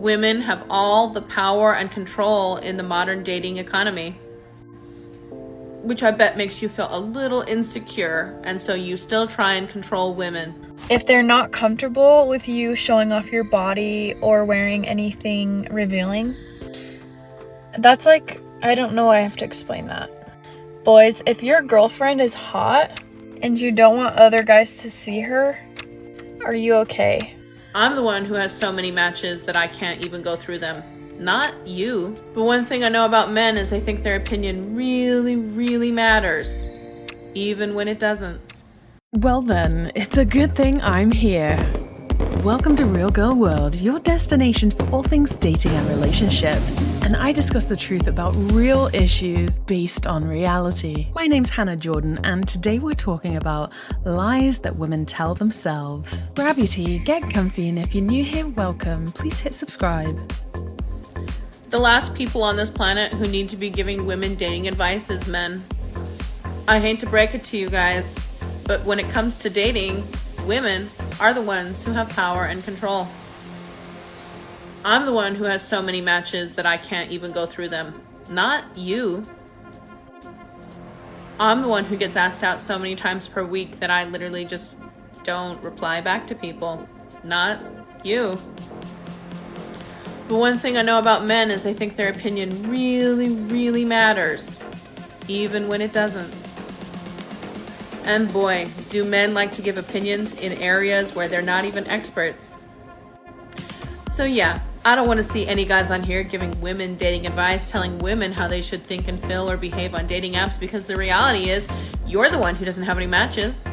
Women have all the power and control in the modern dating economy, which I bet makes you feel a little insecure, and so you still try and control women. If they're not comfortable with you showing off your body or wearing anything revealing, that's like, I don't know why I have to explain that. Boys, if your girlfriend is hot and you don't want other guys to see her, are you okay? I'm the one who has so many matches that I can't even go through them. Not you. But one thing I know about men is they think their opinion really, really matters, even when it doesn't. Well then, it's a good thing I'm here. Welcome to Real Girl World, your destination for all things dating and relationships. And I discuss the truth about real issues based on reality. My name's Hannah Jordan, and today we're talking about lies that women tell themselves. Grab your tea, get comfy, and if you're new here, welcome. Please hit subscribe. The last people on this planet who need to be giving women dating advice is men. I hate to break it to you guys, but when it comes to dating, women are the ones who have power and control. I'm the one who has so many matches that I can't even go through them. Not you. I'm the one who gets asked out so many times per week that I literally just don't reply back to people. Not you. But one thing I know about men is they think their opinion really, really matters, even when it doesn't. And boy, do men like to give opinions in areas where they're not even experts. So yeah, I don't want to see any guys on here giving women dating advice, telling women how they should think and feel or behave on dating apps, because the reality is, you're the one who doesn't have any matches.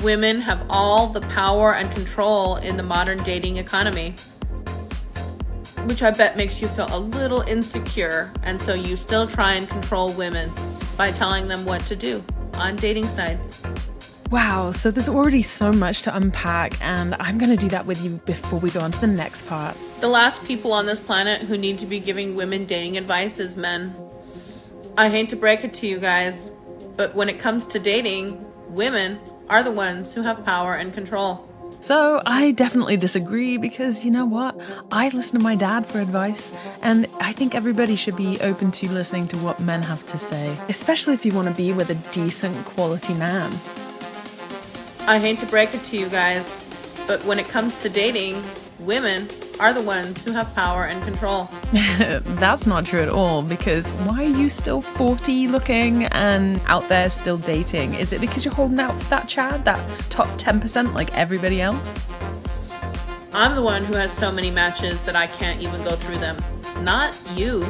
Women have all the power and control in the modern dating economy, which I bet makes you feel a little insecure, and so you still try and control women by telling them what to do on dating sites. Wow, so there's already so much to unpack, and I'm going to do that with you before we go on to the next part. The last people on this planet who need to be giving women dating advice is men. I hate to break it to you guys, but when it comes to dating, women are the ones who have power and control. So I definitely disagree, because you know what? I listen to my dad for advice, and I think everybody should be open to listening to what men have to say, especially if you want to be with a decent quality man. I hate to break it to you guys, but when it comes to dating, women are the ones who have power and control. That's not true at all, because why are you still 40 looking and out there still dating? Is it because you're holding out for that Chad, that top 10% like everybody else? I'm the one who has so many matches that I can't even go through them. Not you.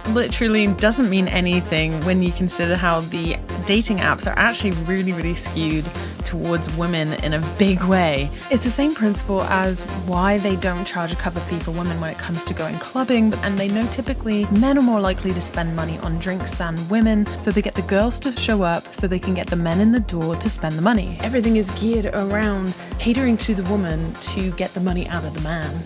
Literally doesn't mean anything when you consider how the dating apps are actually really, really skewed towards women in a big way. It's the same principle as why they don't charge a cover fee for women when it comes to going clubbing, and they know typically men are more likely to spend money on drinks than women, so they get the girls to show up so they can get the men in the door to spend the money. Everything is geared around catering to the woman to get the money out of the man.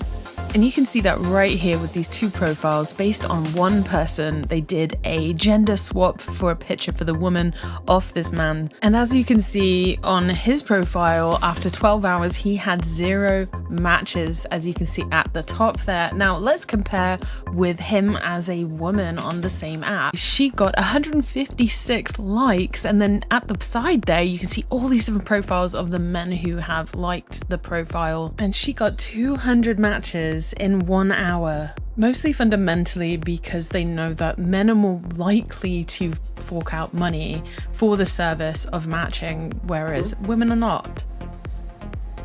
And you can see that right here with these two profiles based on one person. They did a gender swap for a picture for the woman of this man. And as you can see on his profile, after 12 hours, he had 0 matches, as you can see at the top there. Now let's compare with him as a woman on the same app. She got 156 likes, and then at the side there, you can see all these different profiles of the men who have liked the profile. And she got 200 matches in 1 hour, mostly fundamentally because they know that men are more likely to fork out money for the service of matching, whereas women are not.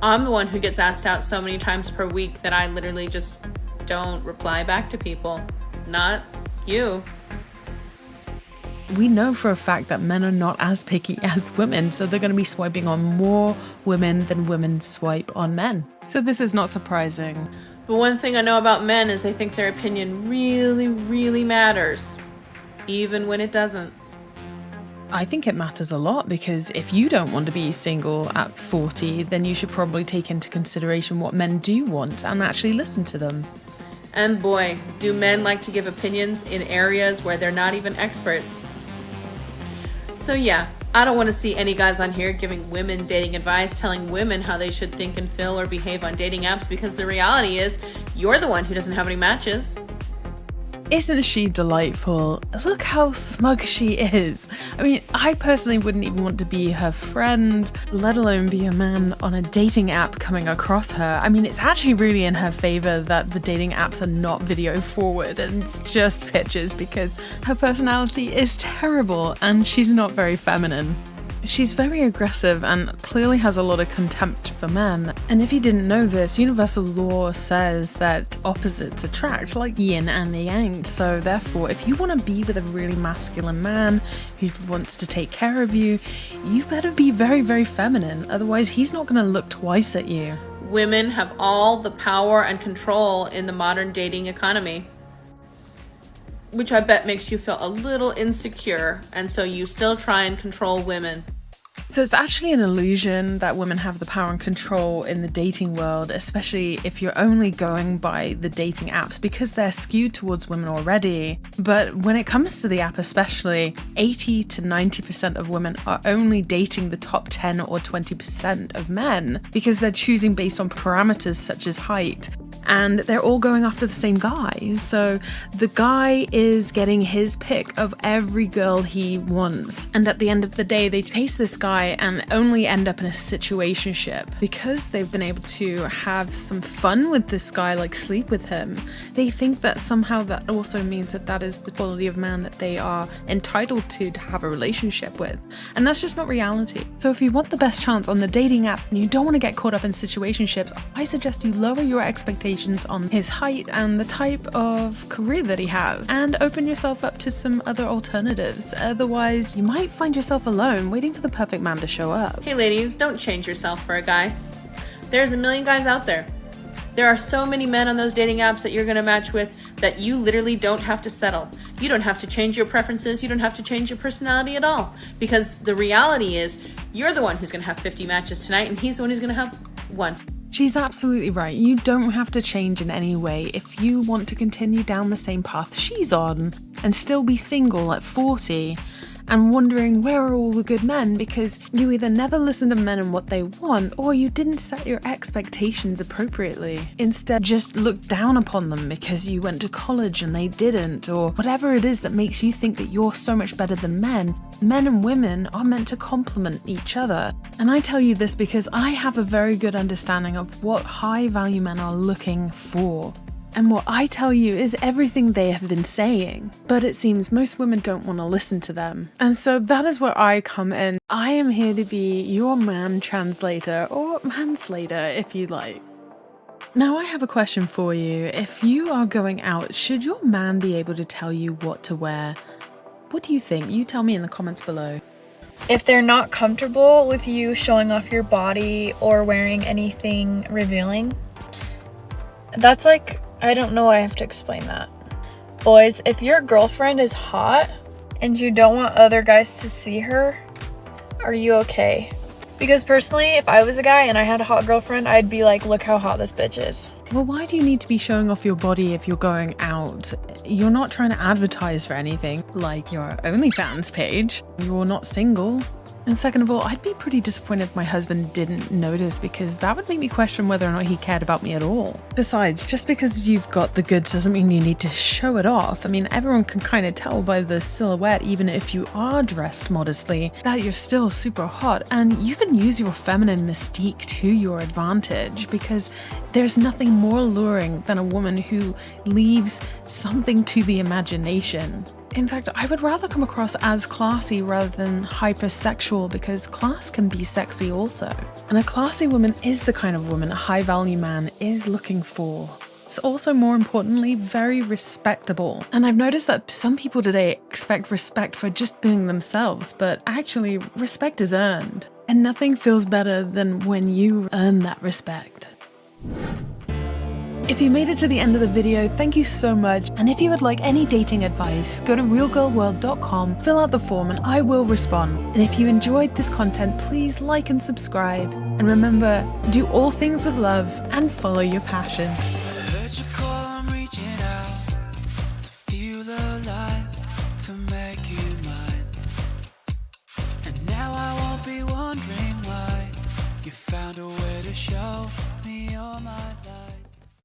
I'm the one who gets asked out so many times per week that I literally just don't reply back to people. Not you. We know for a fact that men are not as picky as women, so they're going to be swiping on more women than women swipe on men. So this is not surprising. But one thing I know about men is they think their opinion really, really matters, even when it doesn't. I think it matters a lot, because if you don't want to be single at 40, then you should probably take into consideration what men do want and actually listen to them. And boy, do men like to give opinions in areas where they're not even experts. So yeah, I don't want to see any guys on here giving women dating advice, telling women how they should think and feel or behave on dating apps, because the reality is you're the one who doesn't have any matches. Isn't she delightful? Look how smug she is. I mean, I personally wouldn't even want to be her friend, let alone be a man on a dating app coming across her. I mean, it's actually really in her favor that the dating apps are not video forward and just pictures, because her personality is terrible and she's not very feminine. She's very aggressive and clearly has a lot of contempt for men. And if you didn't know this, universal law says that opposites attract, like yin and yang. So therefore, if you want to be with a really masculine man who wants to take care of you, you better be very, very feminine. Otherwise, he's not going to look twice at you. Women have all the power and control in the modern dating economy, which I bet makes you feel a little insecure, and so you still try and control women. So it's actually an illusion that women have the power and control in the dating world, especially if you're only going by the dating apps, because they're skewed towards women already. But when it comes to the app especially, 80 to 90% of women are only dating the top 10 or 20% of men, because they're choosing based on parameters such as height. And they're all going after the same guy. So the guy is getting his pick of every girl he wants. And at the end of the day, they chase this guy and only end up in a situationship. Because they've been able to have some fun with this guy, like sleep with him, they think that somehow that also means that that is the quality of man that they are entitled to have a relationship with. And that's just not reality. So if you want the best chance on the dating app and you don't want to get caught up in situationships, I suggest you lower your expectations on his height and the type of career that he has, and open yourself up to some other alternatives. Otherwise, you might find yourself alone waiting for the perfect man to show up. Hey ladies, don't change yourself for a guy. There's a million guys out there. There are so many men on those dating apps that you're going to match with that you literally don't have to settle. You don't have to change your preferences. You don't have to change your personality at all. Because the reality is you're the one who's going to have 50 matches tonight, and he's the one who's going to have one. She's absolutely right. You don't have to change in any way if you want to continue down the same path she's on and still be single at 40 and wondering where are all the good men, because you either never listen to men and what they want, or you didn't set your expectations appropriately. Instead, just look down upon them because you went to college and they didn't, or whatever it is that makes you think that you're so much better than men. Men and women are meant to complement each other. And I tell you this because I have a very good understanding of what high value men are looking for. And what I tell you is everything they have been saying, but it seems most women don't want to listen to them. And so that is where I come in. I am here to be your man translator, or manslater if you like. Now I have a question for you. If you are going out, should your man be able to tell you what to wear? What do you think? You tell me in the comments below. If they're not comfortable with you showing off your body or wearing anything revealing, that's like, I don't know, I have to explain that. Boys, if your girlfriend is hot and you don't want other guys to see her, are you okay? Because personally, if I was a guy and I had a hot girlfriend, I'd be like, look how hot this bitch is. Well, why do you need to be showing off your body if you're going out? You're not trying to advertise for anything, like your OnlyFans page. You're not single. And second of all, I'd be pretty disappointed if my husband didn't notice, because that would make me question whether or not he cared about me at all. Besides, just because you've got the goods doesn't mean you need to show it off. I mean, everyone can kind of tell by the silhouette, even if you are dressed modestly, that you're still super hot. And you can use your feminine mystique to your advantage, because there's nothing more alluring than a woman who leaves something to the imagination. In fact, I would rather come across as classy rather than hypersexual, because class can be sexy also. And a classy woman is the kind of woman a high-value man is looking for. It's also, more importantly, very respectable. And I've noticed that some people today expect respect for just being themselves, but actually, respect is earned. And nothing feels better than when you earn that respect. If you made it to the end of the video, thank you so much. And if you would like any dating advice, go to realgirlworld.com, fill out the form, and I will respond. And if you enjoyed this content, please like and subscribe. And remember, do all things with love and follow your passion. Heard you call, I'm reaching out to feel alive, to make you mine. And now found a way to show me all my life.